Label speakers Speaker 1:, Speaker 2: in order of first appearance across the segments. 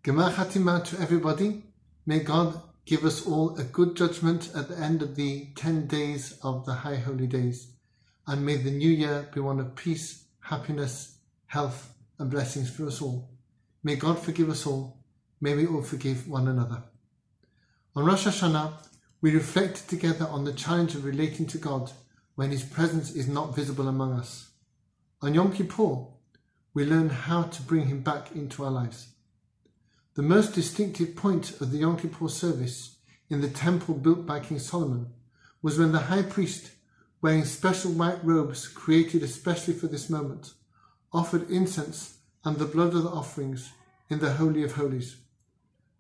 Speaker 1: Gemar Chatima to everybody. May God give us all a good judgment at the end of the 10 days of the High Holy Days. And may the new year be one of peace, happiness, health and blessings for us all. May God forgive us all. May we all forgive one another. On Rosh Hashanah, we reflected together on the challenge of relating to God when His presence is not visible among us. On Yom Kippur, we learn how to bring Him back into our lives. The most distinctive point of the Yom Kippur service in the temple built by King Solomon was when the high priest, wearing special white robes created especially for this moment, offered incense and the blood of the offerings in the Holy of Holies.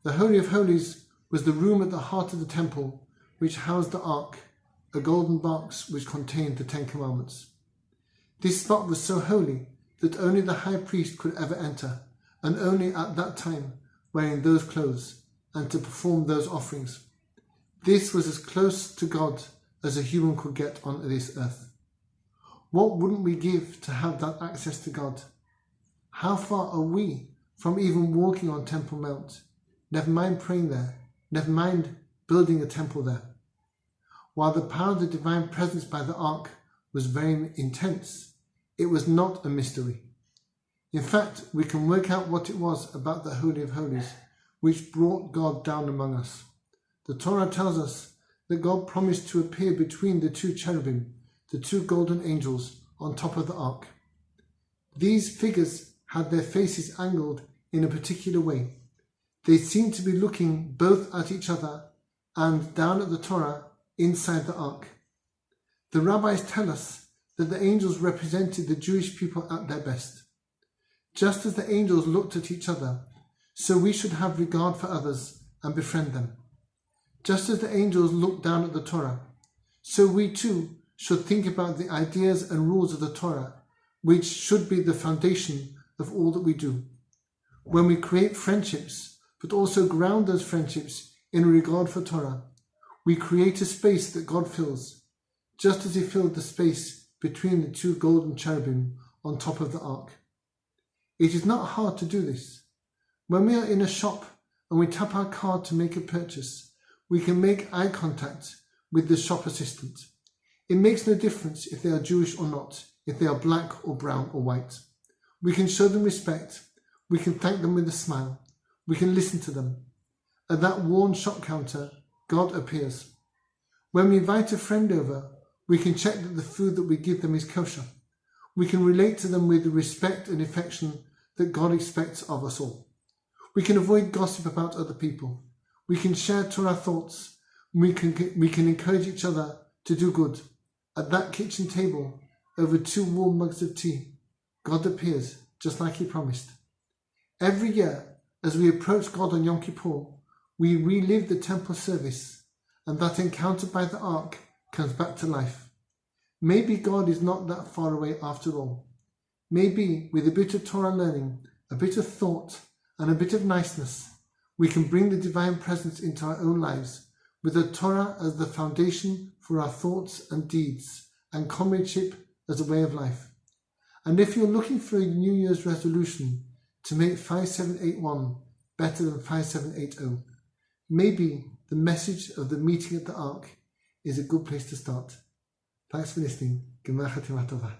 Speaker 1: The Holy of Holies was the room at the heart of the temple which housed the Ark, a golden box which contained the 10 Commandments. This spot was so holy that only the high priest could ever enter, and only at that time wearing those clothes and to perform those offerings. This was as close to God as a human could get on this earth. What wouldn't we give to have that access to God? How far are we from even walking on Temple Mount? Never mind praying there, never mind building a temple there. While the power of the divine presence by the Ark was very intense, it was not a mystery. In fact, we can work out what it was about the Holy of Holies which brought God down among us. The Torah tells us that God promised to appear between the 2 cherubim, the 2 golden angels on top of the Ark. These figures had their faces angled in a particular way. They seemed to be looking both at each other and down at the Torah inside the Ark. The rabbis tell us that the angels represented the Jewish people at their best. Just as the angels looked at each other, so we should have regard for others and befriend them. Just as the angels looked down at the Torah, so we too should think about the ideas and rules of the Torah, which should be the foundation of all that we do. When we create friendships, but also ground those friendships in regard for Torah, we create a space that God fills, just as He filled the space between the 2 golden cherubim on top of the Ark. It is not hard to do this. When we are in a shop and we tap our card to make a purchase, we can make eye contact with the shop assistant. It makes no difference if they are Jewish or not, if they are black or brown or white. We can show them respect, we can thank them with a smile, we can listen to them. At that worn shop counter, God appears. When we invite a friend over, we can check that the food that we give them is kosher. We can relate to them with the respect and affection that God expects of us all. We can avoid gossip about other people. We can share Torah thoughts. We can encourage each other to do good. At that kitchen table, over 2 warm mugs of tea, God appears just like He promised. Every year, as we approach God on Yom Kippur, we relive the temple service, and that encounter by the Ark comes back to life. Maybe God is not that far away after all. Maybe with a bit of Torah learning, a bit of thought, and a bit of niceness, we can bring the divine presence into our own lives, with the Torah as the foundation for our thoughts and deeds, and comradeship as a way of life. And if you're looking for a New Year's resolution to make 5781 better than 5780, maybe the message of the meeting at the Ark is a good place to start. Thanks for listening. Gemar Chatima Tova.